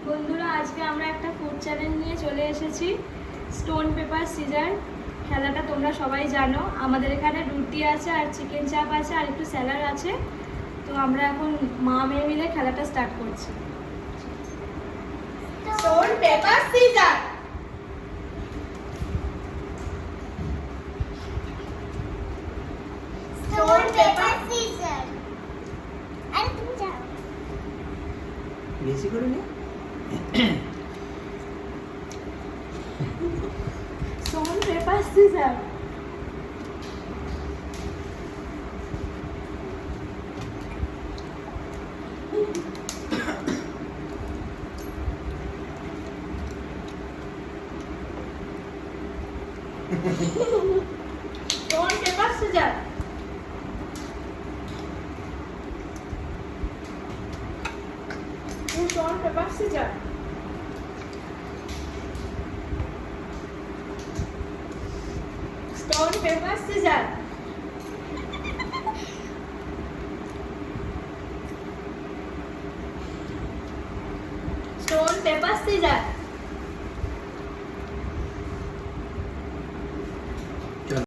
বন্ধুরা, আজকে আমরা একটা ফুড চ্যালেঞ্জ নিয়ে চলে এসেছি। স্টোন পেপার সিজার খেলাটা তোমরা সবাই জানো। আমাদের এখানে রুটি আছে আর চিকেন চাপ আছে আর একটু স্যালাড আছে। তো আমরা এখন মা মেয়ে মিলে খেলাটা স্টার্ট করছি। Stone paper scissor. Stone paper scissor. আরে তুমি যাও। বেশি করে নে। Stone paper scissor. Stone paper scissor. Stone, paper, scissors. Stone, paper, scissors. Stone, paper, scissors.